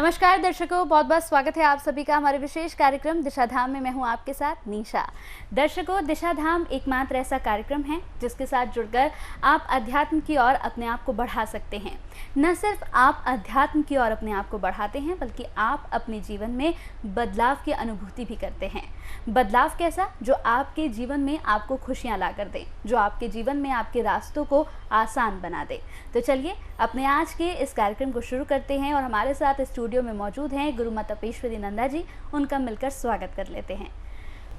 नमस्कार दर्शकों, बहुत बहुत स्वागत है आप सभी का हमारे विशेष कार्यक्रम दिशा धाम में। मैं हूं आपके साथ निशा। दर्शकों, दिशा धाम एकमात्र ऐसा कार्यक्रम है जिसके साथ जुड़कर आप अध्यात्म की ओर अपने आप को बढ़ा सकते हैं। न सिर्फ आप अध्यात्म की ओर अपने आप को बढ़ाते हैं, बल्कि आप अपने जीवन में बदलाव की अनुभूति भी करते हैं। बदलाव कैसा? जो आपके जीवन में आपको खुशियाँ ला कर दे, जो आपके जीवन में आपके रास्तों को आसान बना दे। तो चलिए अपने आज के इस कार्यक्रम को शुरू करते हैं और हमारे साथ स्टूडियो में मौजूद हैं गुरु माँ तपेश्वरी नंदा जी। उनका मिलकर स्वागत कर लेते हैं।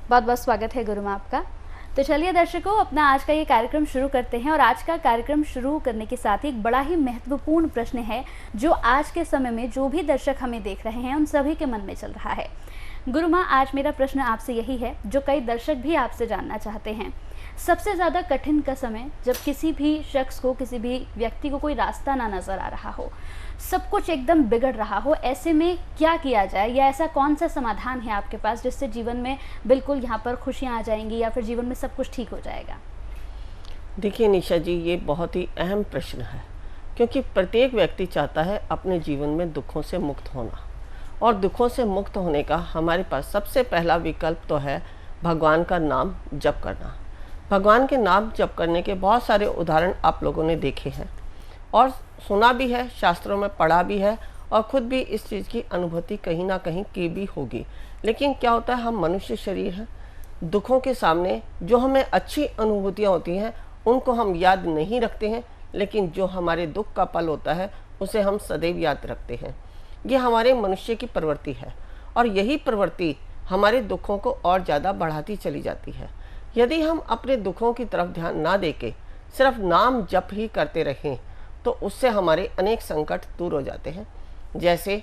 बहुत बहुत स्वागत है गुरु माँ आपका। तो चलिए दर्शकों, अपना आज का ये कार्यक्रम शुरू करते हैं। और आज का कार्यक्रम शुरू करने के साथ ही एक बड़ा ही महत्वपूर्ण प्रश्न है जो आज के समय में जो भी दर्शक हमें देख रहे हैं उन सभी के मन में चल रहा है। गुरु माँ, आज मेरा प्रश्न आपसे यही है जो कई दर्शक भी आपसे जानना चाहते हैं। सबसे ज़्यादा कठिन का समय जब किसी भी शख्स को, किसी भी व्यक्ति को कोई रास्ता ना नज़र आ रहा हो, सब कुछ एकदम बिगड़ रहा हो, ऐसे में क्या किया जाए, या ऐसा कौन सा समाधान है आपके पास जिससे जीवन में बिल्कुल यहाँ पर खुशियाँ आ जाएंगी या फिर जीवन में सब कुछ ठीक हो जाएगा? देखिए निशा जी, ये बहुत ही अहम प्रश्न है, क्योंकि प्रत्येक व्यक्ति चाहता है अपने जीवन में दुखों से मुक्त होना। और दुखों से मुक्त होने का हमारे पास सबसे पहला विकल्प तो है भगवान का नाम जप करना। भगवान के नाम जप करने के बहुत सारे उदाहरण आप लोगों ने देखे हैं और सुना भी है, शास्त्रों में पढ़ा भी है, और खुद भी इस चीज़ की अनुभूति कहीं ना कहीं की भी होगी। लेकिन क्या होता है, हम मनुष्य शरीर हैं, दुखों के सामने जो हमें अच्छी अनुभूतियाँ होती हैं उनको हम याद नहीं रखते हैं, लेकिन जो हमारे दुख का पल होता है उसे हम सदैव याद रखते हैं। ये हमारे मनुष्य की प्रवृत्ति है और यही प्रवृत्ति हमारे दुखों को और ज़्यादा बढ़ाती चली जाती है। यदि हम अपने दुखों की तरफ ध्यान ना देके सिर्फ नाम जप ही करते रहें तो उससे हमारे अनेक संकट दूर हो जाते हैं। जैसे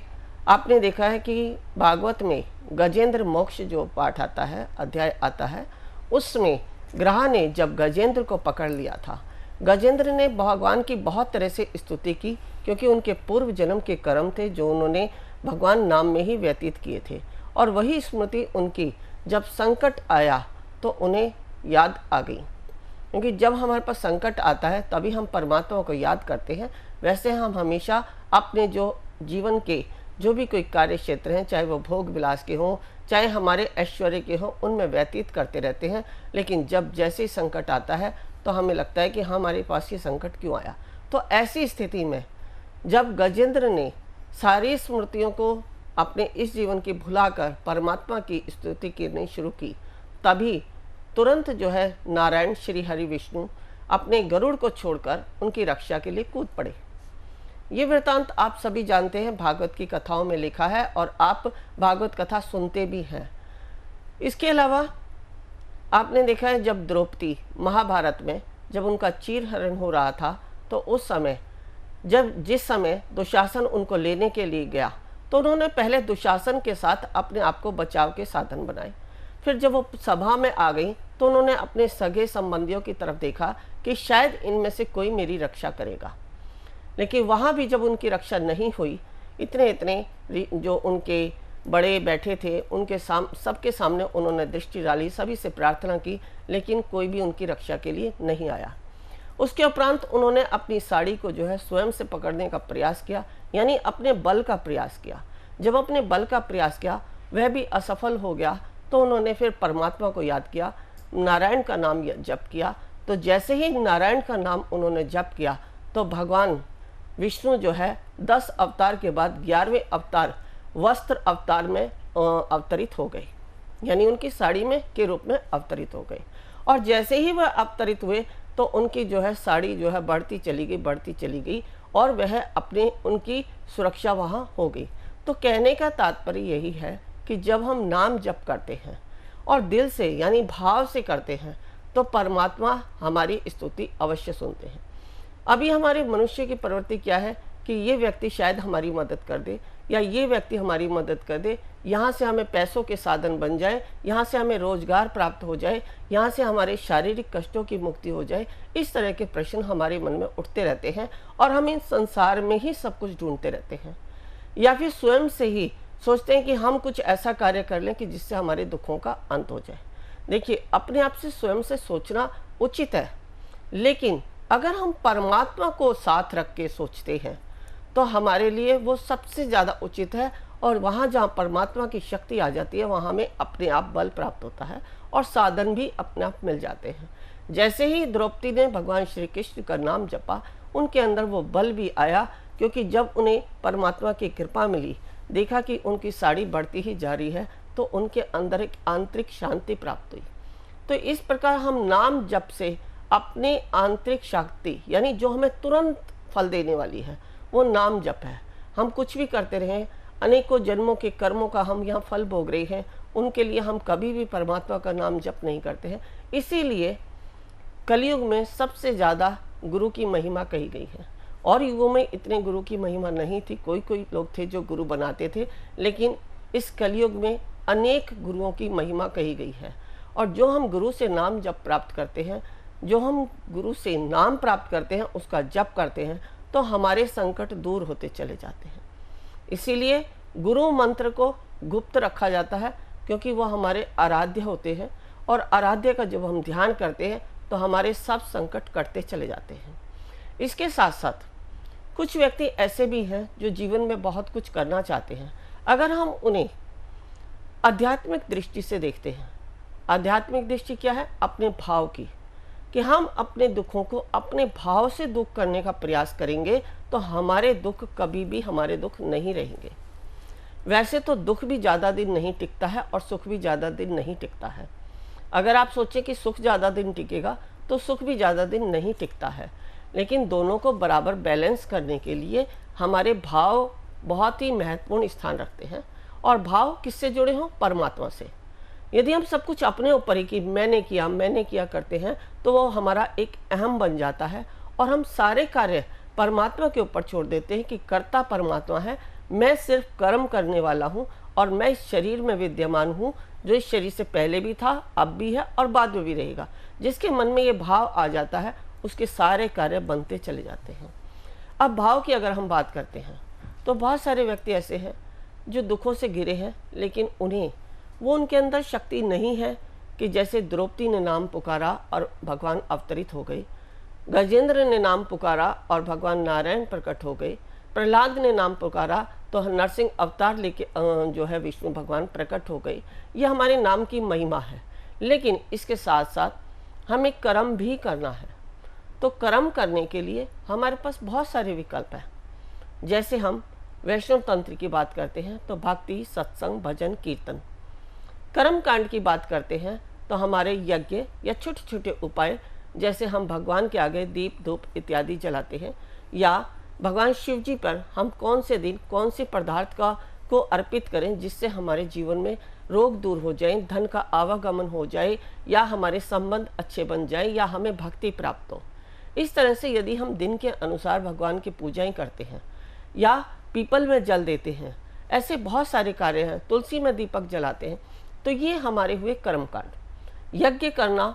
आपने देखा है कि भागवत में गजेंद्र मोक्ष जो पाठ आता है, अध्याय आता है, उसमें ग्रह ने जब गजेंद्र को पकड़ लिया था, गजेंद्र ने भगवान की बहुत तरह से स्तुति की, क्योंकि उनके पूर्व जन्म के कर्म थे जो उन्होंने भगवान नाम में ही व्यतीत किए थे। और वही स्मृति उनकी जब संकट आया तो उन्हें याद आ गई, क्योंकि जब हमारे पास संकट आता है तभी हम परमात्मा को याद करते हैं। वैसे हम हमेशा अपने जो जीवन के जो भी कोई कार्य क्षेत्र हैं, चाहे वो भोग विलास के हों, चाहे हमारे ऐश्वर्य के हों, उनमें व्यतीत करते रहते हैं। लेकिन जब जैसे ही संकट आता है तो हमें लगता है कि हमारे पास ये संकट क्यों आया। तो ऐसी स्थिति में जब गजेंद्र ने सारी स्मृतियों को अपने इस जीवन की भुलाकर परमात्मा की स्तुति करनी शुरू की, तभी तुरंत जो है नारायण श्री हरि विष्णु अपने गरुड़ को छोड़कर उनकी रक्षा के लिए कूद पड़े। ये वृतांत आप सभी जानते हैं, भागवत की कथाओं में लिखा है और आप भागवत कथा सुनते भी हैं। इसके अलावा आपने देखा है जब द्रौपदी महाभारत में जब उनका चीरहरण हो रहा था, तो उस समय जिस समय दुशासन उनको लेने के लिए गया तो उन्होंने पहले दुशासन के साथ अपने आप को बचाव के साधन बनाए। फिर जब वो सभा में आ गई तो उन्होंने अपने सगे संबंधियों की तरफ देखा कि शायद इनमें से कोई मेरी रक्षा करेगा। लेकिन वहाँ भी जब उनकी रक्षा नहीं हुई, इतने जो उनके बड़े बैठे थे उनके सबके सामने उन्होंने दृष्टि डाली, सभी से प्रार्थना की, लेकिन कोई भी उनकी रक्षा के लिए नहीं आया। उसके उपरांत उन्होंने अपनी साड़ी को जो है स्वयं से पकड़ने का प्रयास किया, यानी अपने बल का प्रयास किया। जब अपने बल का प्रयास किया वह भी असफल हो गया, तो उन्होंने फिर परमात्मा को याद किया, नारायण का नाम जप किया। तो जैसे ही नारायण का नाम उन्होंने जप किया तो भगवान विष्णु जो है 10 अवतार के बाद 11वें अवतार वस्त्र अवतार में अवतरित हो गए, यानी उनकी साड़ी में के रूप में अवतरित हो गए। और जैसे ही वह अवतरित हुए तो उनकी जो है साड़ी जो है बढ़ती चली गई और वह अपनी उनकी सुरक्षा वहाँ हो गई। तो कहने का तात्पर्य यही है कि जब हम नाम जप करते हैं और दिल से यानी भाव से करते हैं तो परमात्मा हमारी स्तुति अवश्य सुनते हैं। अभी हमारे मनुष्य की प्रवृत्ति क्या है कि ये व्यक्ति शायद हमारी मदद कर दे या ये व्यक्ति हमारी मदद कर दे, यहाँ से हमें पैसों के साधन बन जाए, यहाँ से हमें रोजगार प्राप्त हो जाए, यहाँ से हमारे शारीरिक कष्टों की मुक्ति हो जाए। इस तरह के प्रश्न हमारे मन में उठते रहते हैं और हम इन संसार में ही सब कुछ ढूंढते रहते हैं, या फिर स्वयं से ही सोचते हैं कि हम कुछ ऐसा कार्य कर लें कि जिससे हमारे दुखों का अंत हो जाए। देखिए, अपने आप से स्वयं से सोचना उचित है, लेकिन अगर हम परमात्मा को साथ रख के सोचते हैं तो हमारे लिए वो सबसे ज़्यादा उचित है। और वहाँ जहाँ परमात्मा की शक्ति आ जाती है वहाँ हमें अपने आप बल प्राप्त होता है और साधन भी अपने आप मिल जाते हैं। जैसे ही द्रौपदी ने भगवान श्री कृष्ण का नाम जपा, उनके अंदर वो बल भी आया, क्योंकि जब उन्हें परमात्मा की कृपा मिली, देखा कि उनकी साड़ी बढ़ती ही जा रही है, तो उनके अंदर एक आंतरिक शांति प्राप्त हुई। तो इस प्रकार हम नाम जप से अपने आंतरिक शक्ति, यानी जो हमें तुरंत फल देने वाली है, वो नाम जप है। हम कुछ भी करते रहें, अनेकों जन्मों के कर्मों का हम यहाँ फल भोग रहे हैं, उनके लिए हम कभी भी परमात्मा का नाम जप नहीं करते हैं। इसीलिए कलयुग में सबसे ज़्यादा गुरु की महिमा कही गई है। और युगों में इतने गुरु की महिमा नहीं थी, कोई कोई लोग थे जो गुरु बनाते थे, लेकिन इस कलयुग में अनेक गुरुओं की महिमा कही गई है। और जो हम गुरु से नाम जप प्राप्त करते हैं, जो हम गुरु से नाम प्राप्त करते हैं, उसका जप करते हैं, तो हमारे संकट दूर होते चले जाते हैं। इसीलिए गुरु मंत्र को गुप्त रखा जाता है, क्योंकि वह हमारे आराध्य होते हैं, और आराध्य का जब हम ध्यान करते हैं तो हमारे सब संकट कटते चले जाते हैं। इसके साथ साथ कुछ व्यक्ति ऐसे भी हैं जो जीवन में बहुत कुछ करना चाहते हैं। अगर हम उन्हें आध्यात्मिक दृष्टि से देखते हैं, आध्यात्मिक दृष्टि क्या है? अपने भाव की, कि हम अपने दुखों को अपने भाव से दुख करने का प्रयास करेंगे तो हमारे दुख कभी भी हमारे दुख नहीं रहेंगे। वैसे तो दुख भी ज़्यादा दिन नहीं टिकता है और सुख भी ज़्यादा दिन नहीं टिकता है। अगर आप सोचें कि सुख ज़्यादा दिन टिकेगा तो सुख भी ज़्यादा दिन नहीं टिकता है। लेकिन दोनों को बराबर बैलेंस करने के लिए हमारे भाव बहुत ही महत्वपूर्ण स्थान रखते हैं। और भाव किससे जुड़े हों? परमात्मा से। यदि हम सब कुछ अपने ऊपर ही कि मैंने किया करते हैं, तो वो हमारा एक अहम बन जाता है और हम सारे कार्य परमात्मा के ऊपर छोड़ देते हैं कि कर्ता परमात्मा है, मैं सिर्फ कर्म करने वाला हूँ और मैं इस शरीर में विद्यमान हूँ, जो इस शरीर से पहले भी था, अब भी है और बाद में भी रहेगा। जिसके मन में ये भाव आ जाता है, उसके सारे कार्य बनते चले जाते हैं। अब भाव की अगर हम बात करते हैं तो बहुत सारे व्यक्ति ऐसे हैं जो दुखों से घिरे हैं, लेकिन उनके अंदर शक्ति नहीं है कि जैसे द्रौपदी ने नाम पुकारा और भगवान अवतरित हो गए, गजेंद्र ने नाम पुकारा और भगवान नारायण प्रकट हो गए, प्रहलाद ने नाम पुकारा तो नरसिंह अवतार लेके जो है विष्णु भगवान प्रकट हो गए। यह हमारे नाम की महिमा है। लेकिन इसके साथ साथ हमें कर्म भी करना है। तो कर्म करने के लिए हमारे पास बहुत सारे विकल्प हैं। जैसे हम वैष्णव तंत्र की बात करते हैं तो भक्ति, सत्संग, भजन, कीर्तन। कर्म कांड की बात करते हैं तो हमारे यज्ञ या छोटे छोटे उपाय, जैसे हम भगवान के आगे दीप धूप इत्यादि जलाते हैं, या भगवान शिव जी पर हम कौन से दिन कौन से पदार्थ को अर्पित करें जिससे हमारे जीवन में रोग दूर हो जाए, धन का आवागमन हो जाए, या हमारे संबंध अच्छे बन जाए, या हमें भक्ति प्राप्त हो। इस तरह से यदि हम दिन के अनुसार भगवान की पूजाएं करते हैं या पीपल में जल देते हैं, ऐसे बहुत सारे कार्य हैं, तुलसी में दीपक जलाते हैं, तो ये हमारे हुए कर्मकांड। यज्ञ करना,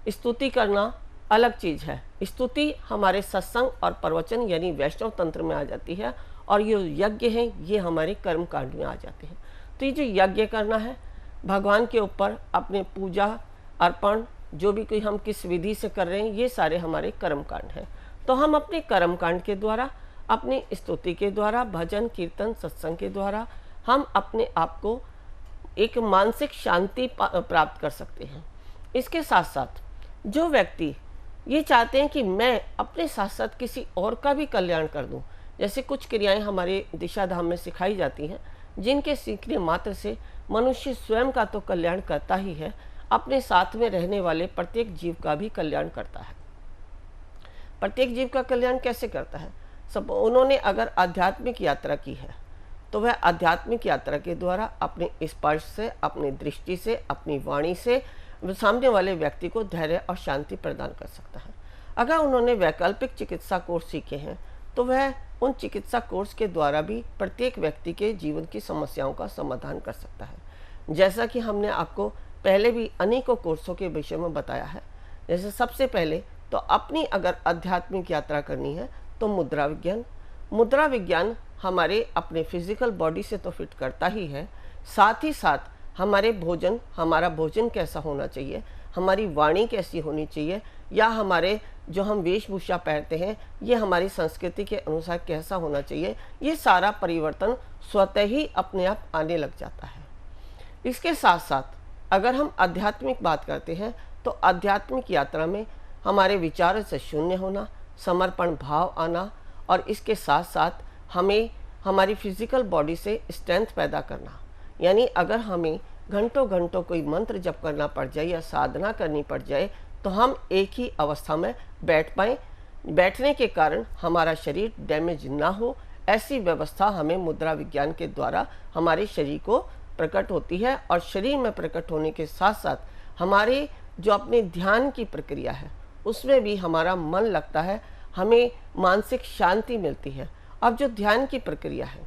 स्तुति करना अलग चीज़ है। स्तुति हमारे सत्संग और प्रवचन यानी वैष्णव तंत्र में आ जाती है, और ये यज्ञ हैं ये हमारे कर्म कांड में आ जाते हैं। तो ये जो यज्ञ करना है, भगवान के ऊपर अपने पूजा अर्पण जो भी कोई हम किस विधि से कर रहे हैं, ये सारे हमारे कर्म कांड हैं। तो हम अपने कर्म कांड के द्वारा, अपनी स्तुति के द्वारा, भजन कीर्तन सत्संग के द्वारा हम अपने आप को एक मानसिक शांति प्राप्त कर सकते हैं। इसके साथ साथ जो व्यक्ति ये चाहते हैं कि मैं अपने साथ साथ किसी और का भी कल्याण कर दूं, जैसे कुछ क्रियाएं हमारे दिशा धाम में सिखाई जाती हैं, जिनके सीखने मात्र से मनुष्य स्वयं का तो कल्याण करता ही है, अपने साथ में रहने वाले प्रत्येक जीव का भी कल्याण करता है। प्रत्येक जीव का कल्याण कैसे करता है? सब उन्होंने अगर आध्यात्मिक यात्रा की है तो वह आध्यात्मिक यात्रा के द्वारा अपने स्पर्श से, अपनी दृष्टि से, अपनी वाणी से सामने वाले व्यक्ति को धैर्य और शांति प्रदान कर सकता है। अगर उन्होंने वैकल्पिक चिकित्सा कोर्स सीखे हैं तो वह उन चिकित्सा कोर्स के द्वारा भी प्रत्येक व्यक्ति के जीवन की समस्याओं का समाधान कर सकता है। जैसा कि हमने आपको पहले भी अनेकों कोर्सों के विषय में बताया है। जैसे सबसे पहले तो अपनी अगर आध्यात्मिक यात्रा करनी है तो मुद्रा विज्ञान हमारे अपने फिजिकल बॉडी से तो फिट करता ही है, साथ ही साथ हमारा भोजन कैसा होना चाहिए, हमारी वाणी कैसी होनी चाहिए, या हमारे जो हम वेशभूषा पहनते हैं ये हमारी संस्कृति के अनुसार कैसा होना चाहिए, ये सारा परिवर्तन स्वतः ही अपने आप आने लग जाता है। इसके साथ साथ अगर हम आध्यात्मिक बात करते हैं तो आध्यात्मिक यात्रा में हमारे विचारों से शून्य होना, समर्पण भाव आना, और इसके साथ साथ हमें हमारी फिजिकल बॉडी से स्ट्रेंथ पैदा करना। यानी अगर हमें घंटों घंटों कोई मंत्र जप करना पड़ जाए या साधना करनी पड़ जाए तो हम एक ही अवस्था में बैठ पाएँ, बैठने के कारण हमारा शरीर डैमेज ना हो, ऐसी व्यवस्था हमें मुद्रा विज्ञान के द्वारा हमारे शरीर को प्रकट होती है। और शरीर में प्रकट होने के साथ साथ हमारे जो अपने ध्यान की प्रक्रिया है उसमें भी हमारा मन लगता है, हमें मानसिक शांति मिलती है। अब जो ध्यान की प्रक्रिया है,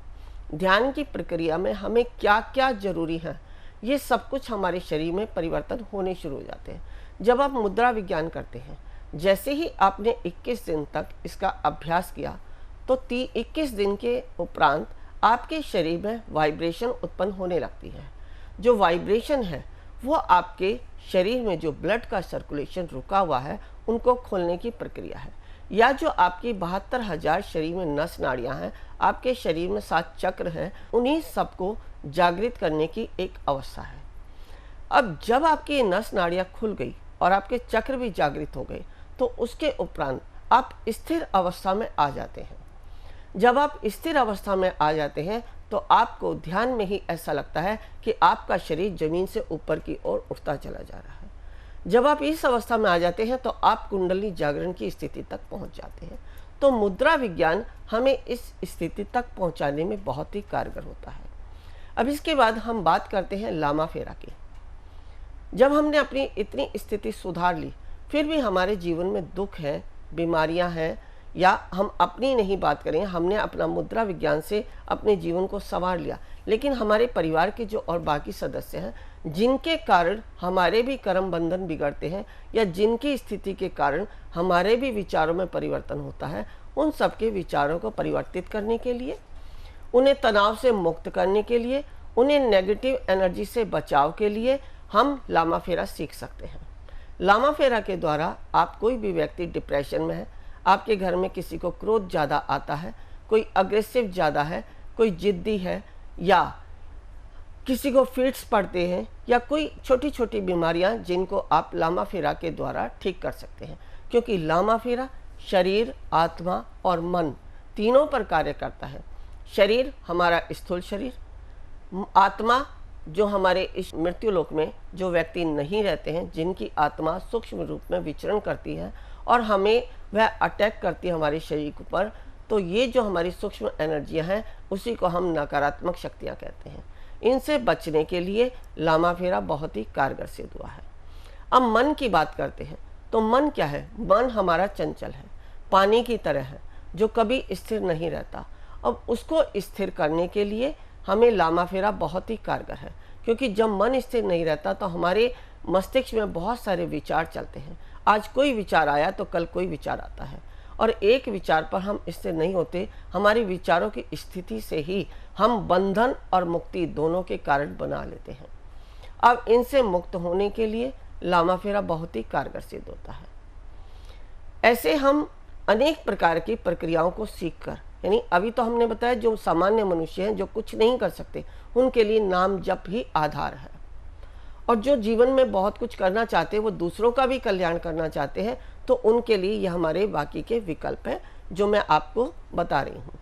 ध्यान की प्रक्रिया में हमें क्या क्या जरूरी है, ये सब कुछ हमारे शरीर में परिवर्तन होने शुरू हो जाते हैं जब आप मुद्रा विज्ञान करते हैं। जैसे ही आपने 21 दिन तक इसका अभ्यास किया तो 21 दिन के उपरांत आपके शरीर में वाइब्रेशन उत्पन्न होने लगती है। जो वाइब्रेशन है वो आपके शरीर में जो ब्लड का सर्कुलेशन रुका हुआ है उनको खोलने की प्रक्रिया है, या जो आपकी 72,000 शरीर में नस नाड़ियाँ हैं, आपके शरीर में 7 चक्र हैं, उन्हीं सबको जागृत करने की एक अवस्था है। अब जब आपकी ये नस नाड़ियाँ खुल गई और आपके चक्र भी जागृत हो गए तो उसके उपरांत आप स्थिर अवस्था में आ जाते हैं। जब आप स्थिर अवस्था में आ जाते हैं तो आपको ध्यान में ही ऐसा लगता है कि आपका शरीर जमीन से ऊपर की ओर उठता चला जा रहा है। जब आप इस अवस्था में आ जाते हैं तो आप कुंडली जागरण की स्थिति तक पहुंच जाते हैं। तो मुद्रा विज्ञान हमें इस स्थिति तक पहुंचाने में बहुत ही कारगर होता है। अब इसके बाद हम बात करते हैं लामा फेरा की। जब हमने अपनी इतनी स्थिति सुधार ली फिर भी हमारे जीवन में दुख है, बीमारियां हैं, या हम अपनी नहीं बात करें, हमने अपना मुद्रा विज्ञान से अपने जीवन को संवार लिया, लेकिन हमारे परिवार के जो और बाकी सदस्य हैं जिनके कारण हमारे भी कर्म बंधन बिगड़ते हैं या जिनकी स्थिति के कारण हमारे भी विचारों में परिवर्तन होता है, उन सबके विचारों को परिवर्तित करने के लिए, उन्हें तनाव से मुक्त करने के लिए, उन्हें नेगेटिव एनर्जी से बचाव के लिए हम लामा फेरा सीख सकते हैं। लामा फेरा के द्वारा आप कोई भी व्यक्ति डिप्रेशन में है, आपके घर में किसी को क्रोध ज़्यादा आता है, कोई अग्रेसिव ज़्यादा है, कोई जिद्दी है, या किसी को फिट्स पड़ते हैं, या कोई छोटी छोटी बीमारियां जिनको आप लामा फेरा के द्वारा ठीक कर सकते हैं। क्योंकि लामा फेरा शरीर, आत्मा और मन तीनों पर कार्य करता है। शरीर हमारा स्थूल शरीर, आत्मा जो हमारे इस मृत्यु लोक में जो व्यक्ति नहीं रहते हैं, जिनकी आत्मा सूक्ष्म रूप में विचरण करती है और हमें वह अटैक करती है हमारे शरीर पर, तो ये जो हमारी सूक्ष्म एनर्जियां हैं उसी को हम नकारात्मक शक्तियां कहते हैं। इनसे बचने के लिए लामा फेरा बहुत ही कारगर सिद्ध हुआ है। अब मन की बात करते हैं तो मन क्या है? मन हमारा चंचल है, पानी की तरह है जो कभी स्थिर नहीं रहता। अब उसको स्थिर करने के लिए हमें लामा फेरा बहुत ही कारगर है, क्योंकि जब मन स्थिर नहीं रहता तो हमारे मस्तिष्क में बहुत सारे विचार चलते हैं। आज कोई विचार आया तो कल कोई विचार आता है, और एक विचार पर हम स्थिर नहीं होते। हमारी विचारों की स्थिति से ही हम बंधन और मुक्ति दोनों के कारण बना लेते हैं। अब इनसे मुक्त होने के लिए लामा फेरा बहुत ही कारगर सिद्ध होता है। ऐसे हम अनेक प्रकार की प्रक्रियाओं को सीखकर, यानी अभी तो हमने बताया जो सामान्य मनुष्य हैं जो कुछ नहीं कर सकते, उनके लिए नाम जप ही आधार है। और जो जीवन में बहुत कुछ करना चाहते हैं, वो दूसरों का भी कल्याण करना चाहते हैं, तो उनके लिए ये हमारे बाकी के विकल्प हैं जो मैं आपको बता रही हूँ।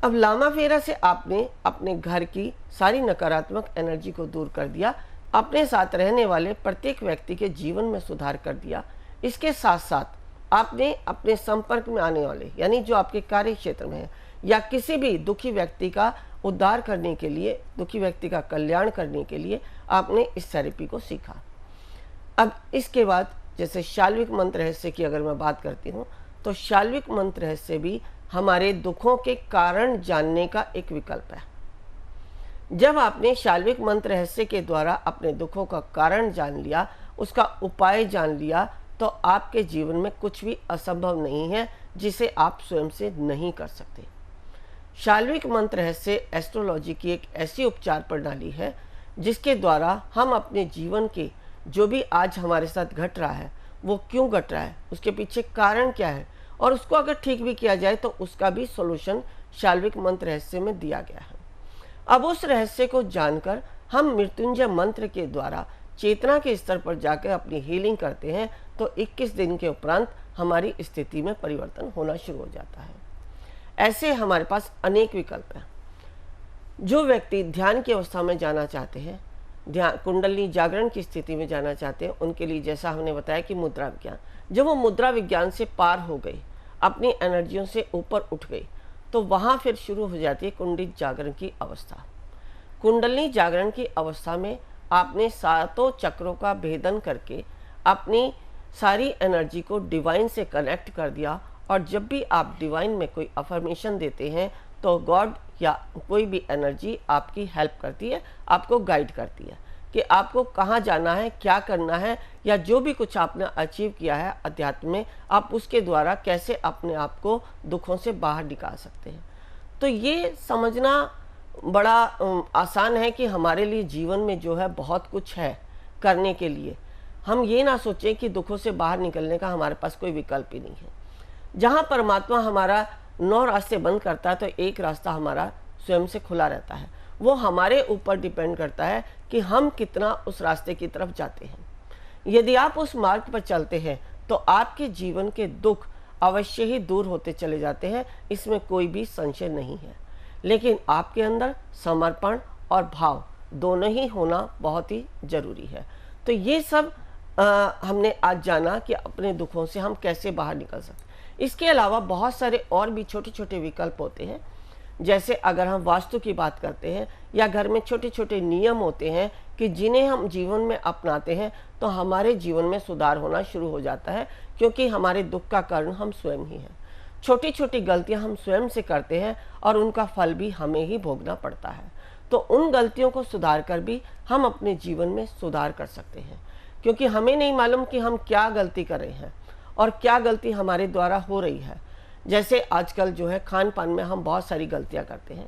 अब लामा फेरा से आपने अपने घर की सारी नकारात्मक एनर्जी को दूर कर दिया, अपने साथ रहने वाले प्रत्येक व्यक्ति के जीवन में सुधार कर दिया। इसके साथ साथ आपने अपने संपर्क में आने वाले, यानी जो आपके कार्य क्षेत्र में है, या किसी भी दुखी व्यक्ति का उद्धार करने के लिए, दुखी व्यक्ति का कल्याण करने के लिए आपने इस थेरेपी को सीखा। अब इसके बाद जैसे शाल्विक मंत्र रहस्य की अगर मैं बात करती हूँ तो शाल्विक मंत्र रहस्य भी हमारे दुखों के कारण जानने का एक विकल्प है। जब आपने शाल्विक मंत्र रहस्य के द्वारा अपने दुखों का कारण जान लिया, उसका उपाय जान लिया, तो आपके जीवन में कुछ भी असंभव नहीं है जिसे आप स्वयं से नहीं कर सकते। शाल्विक मंत्र रहस्य एस्ट्रोलॉजी की एक ऐसी उपचार प्रणाली है जिसके द्वारा हम अपने जीवन के जो भी आज हमारे साथ घट रहा है वो क्यों घट रहा है, उसके पीछे कारण क्या है, और उसको अगर ठीक भी किया जाए तो उसका भी सॉल्यूशन शाल्विक मंत्र रहस्य में दिया गया है। अब उस रहस्य को जानकर हम मृत्युंजय मंत्र के द्वारा चेतना के स्तर पर जाकर अपनी हीलिंग करते हैं तो 21 दिन के उपरांत हमारी स्थिति में परिवर्तन होना शुरू हो जाता है। ऐसे हमारे पास अनेक विकल्प हैं। जो व्यक्ति ध्यान की अवस्था में जाना चाहते हैं, ध्यान कुंडली जागरण की स्थिति में जाना चाहते हैं, उनके लिए जैसा हमने बताया कि मुद्रा विज्ञान, जब वो मुद्रा विज्ञान से पार हो गई, अपनी एनर्जियों से ऊपर उठ गई, तो वहाँ फिर शुरू हो जाती है कुंडली जागरण की अवस्था। कुंडली जागरण की अवस्था में आपने सातों चक्रों का भेदन करके अपनी सारी एनर्जी को डिवाइन से कनेक्ट कर दिया, और जब भी आप डिवाइन में कोई अफर्मेशन देते हैं तो गॉड या कोई भी एनर्जी आपकी हेल्प करती है, आपको गाइड करती है कि आपको कहाँ जाना है, क्या करना है, या जो भी कुछ आपने अचीव किया है अध्यात्म में, आप उसके द्वारा कैसे अपने आप को दुखों से बाहर निकाल सकते हैं। तो ये समझना बड़ा आसान है कि हमारे लिए जीवन में जो है बहुत कुछ है करने के लिए। हम ये ना सोचें कि दुखों से बाहर निकलने का हमारे पास कोई विकल्प ही नहीं है। जहाँ परमात्मा हमारा 9 रास्ते बंद करता है तो एक रास्ता हमारा स्वयं से खुला रहता है। वो हमारे ऊपर डिपेंड करता है कि हम कितना उस रास्ते की तरफ जाते हैं। यदि आप उस मार्ग पर चलते हैं तो आपके जीवन के दुख अवश्य ही दूर होते चले जाते हैं, इसमें कोई भी संशय नहीं है। लेकिन आपके अंदर समर्पण और भाव दोनों ही होना बहुत ही जरूरी है। तो ये सब हमने आज जाना कि अपने दुखों से हम कैसे बाहर निकल सकते हैं। इसके अलावा बहुत सारे और भी छोटे छोटे विकल्प होते हैं। जैसे अगर हम वास्तु की बात करते हैं, या घर में छोटे छोटे नियम होते हैं कि जिन्हें हम जीवन में अपनाते हैं तो हमारे जीवन में सुधार होना शुरू हो जाता है, क्योंकि हमारे दुख का कारण हम स्वयं ही हैं। छोटी छोटी गलतियां हम स्वयं से करते हैं और उनका फल भी हमें ही भोगना पड़ता है। तो उन गलतियों को सुधार कर भी हम अपने जीवन में सुधार कर सकते हैं, क्योंकि हमें नहीं मालूम कि हम क्या गलती कर रहे हैं और क्या गलती हमारे द्वारा हो रही है। जैसे आजकल जो है खान पान में हम बहुत सारी गलतियां करते हैं।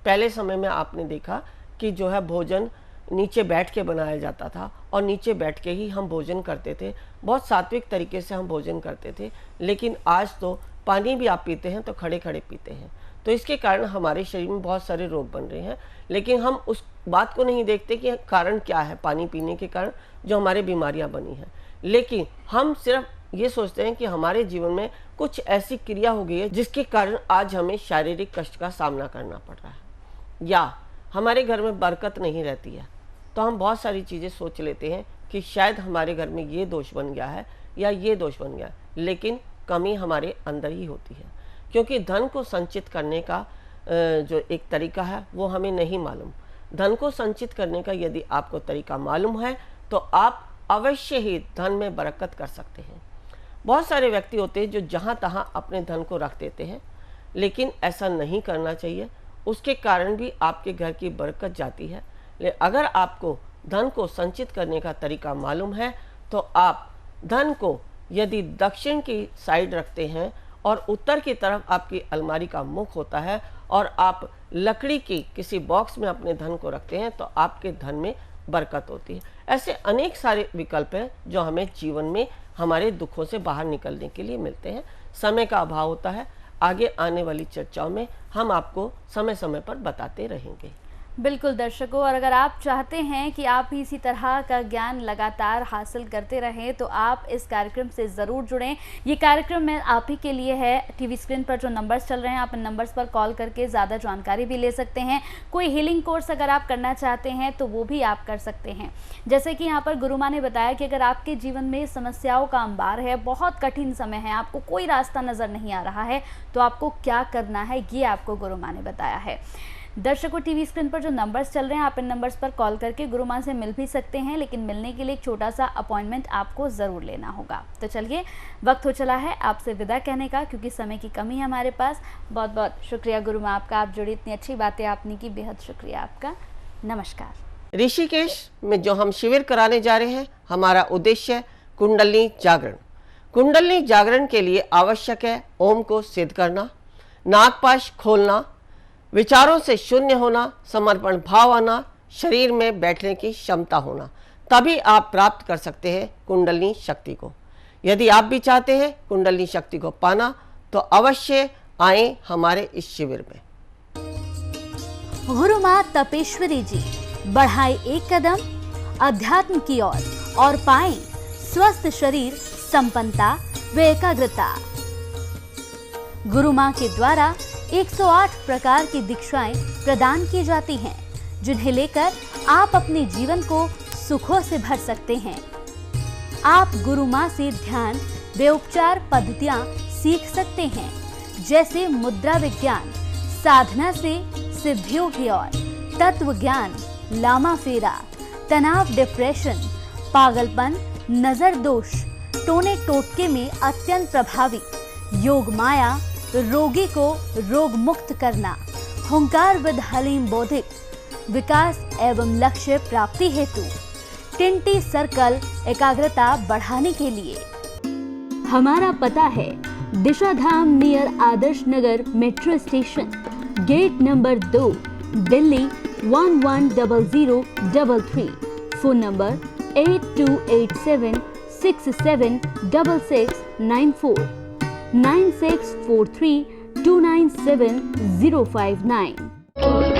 पहले समय में आपने देखा कि जो है भोजन नीचे बैठ के बनाया जाता था और नीचे बैठ के ही हम भोजन करते थे, बहुत सात्विक तरीके से हम भोजन करते थे। लेकिन आज तो पानी भी आप पीते हैं तो खड़े खड़े पीते हैं। तो इसके कारण हमारे शरीर में बहुत सारे रोग बन रहे हैं, लेकिन हम उस बात को नहीं देखते कि कारण क्या है पानी पीने के कारण जो हमारे बीमारियां बनी हैं। लेकिन हम सिर्फ ये सोचते हैं कि हमारे जीवन में कुछ ऐसी क्रिया हो गई है जिसके कारण आज हमें शारीरिक कष्ट का सामना करना पड़ रहा है, या हमारे घर में बरकत नहीं रहती है। तो हम बहुत सारी चीज़ें सोच लेते हैं कि शायद हमारे घर में ये दोष बन गया है या ये दोष बन गया है, लेकिन कमी हमारे अंदर ही होती है। क्योंकि धन को संचित करने का जो एक तरीका है वो हमें नहीं मालूम। धन को संचित करने का यदि आपको तरीका मालूम है तो आप अवश्य ही धन में बरकत कर सकते हैं। बहुत सारे व्यक्ति होते हैं जो जहाँ तहाँ अपने धन को रख देते हैं, लेकिन ऐसा नहीं करना चाहिए। उसके कारण भी आपके घर की बरकत जाती है। लेकिन अगर आपको धन को संचित करने का तरीका मालूम है तो आप धन को यदि दक्षिण की साइड रखते हैं और उत्तर की तरफ आपकी अलमारी का मुख होता है और आप लकड़ी की किसी बॉक्स में अपने धन को रखते हैं तो आपके धन में बरकत होती है। ऐसे अनेक सारे विकल्प हैं जो हमें जीवन में हमारे दुखों से बाहर निकलने के लिए मिलते हैं। समय का अभाव होता है, आगे आने वाली चर्चाओं में हम आपको समय समय पर बताते रहेंगे। बिल्कुल दर्शकों, और अगर आप चाहते हैं कि आप भी इसी तरह का ज्ञान लगातार हासिल करते रहें तो आप इस कार्यक्रम से ज़रूर जुड़ें। ये कार्यक्रम में आप ही के लिए है। टीवी स्क्रीन पर जो नंबर्स चल रहे हैं आप इन नंबर्स पर कॉल करके ज़्यादा जानकारी भी ले सकते हैं। कोई हीलिंग कोर्स अगर आप करना चाहते हैं तो वो भी आप कर सकते हैं। जैसे कि यहाँ पर गुरु माँ ने बताया कि अगर आपके जीवन में समस्याओं का अंबार है, बहुत कठिन समय है, आपको कोई रास्ता नज़र नहीं आ रहा है, तो आपको क्या करना है ये आपको गुरु माँ ने बताया है। दर्शकों, टीवी स्क्रीन पर जो नंबर्स चल रहे हैं आप इन नंबर्स पर कॉल करके गुरु माँ से मिल भी सकते हैं, लेकिन मिलने के लिए एक छोटा सा अपॉइंटमेंट आपको ज़रूर लेना होगा। तो चलिए, वक्त हो चला है आपसे विदा कहने का, क्योंकि समय की कमी है हमारे पास। बहुत बहुत शुक्रिया गुरु माँ आपका, आप जुड़ी, इतनी अच्छी बातें आपने की, बेहद शुक्रिया आपका। नमस्कार। ऋषिकेश में जो हम शिविर कराने जा रहे हैं, हमारा उद्देश्य है कुंडली जागरण। कुंडली जागरण के लिए आवश्यक है ओम को सिद्ध करना, नागपाश खोलना, विचारों से शून्य होना, समर्पण भाव आना, शरीर में बैठने की क्षमता होना, तभी आप प्राप्त कर सकते हैं कुंडलिनी शक्ति को। यदि आप भी चाहते हैं कुंडलिनी शक्ति को पाना तो अवश्य आएं हमारे इस शिविर में। गुरु माँ तपेश्वरी जी बढ़ाए एक कदम अध्यात्म की ओर और पाएं स्वस्थ शरीर, संपन्नता व एकाग्रता। गुरु माँ के द्वारा 108 प्रकार की दीक्षाएं प्रदान की जाती हैं, जिन्हें लेकर आप अपने जीवन को सुखों से भर सकते हैं। आप गुरु माँ से ध्यान व उपचार पद्धतियां सीख सकते हैं, जैसे मुद्रा विज्ञान, साधना से सिद्धियों की ओर, तत्व ज्ञान, लामा फेरा, तनाव, डिप्रेशन, पागलपन, नजर दोष, टोने टोटके में अत्यंत प्रभावी योग माया, रोगी को रोग मुक्त करना, हुंकार विद हलीम बौद्धिक विकास एवं लक्ष्य प्राप्ति हेतु, टिंटी सर्कल एकाग्रता बढ़ाने के लिए। हमारा पता है Disha Dham near Adarsh Nagar metro station, gate number 2, Delhi 110033। Phone number 8287676694 9643297059।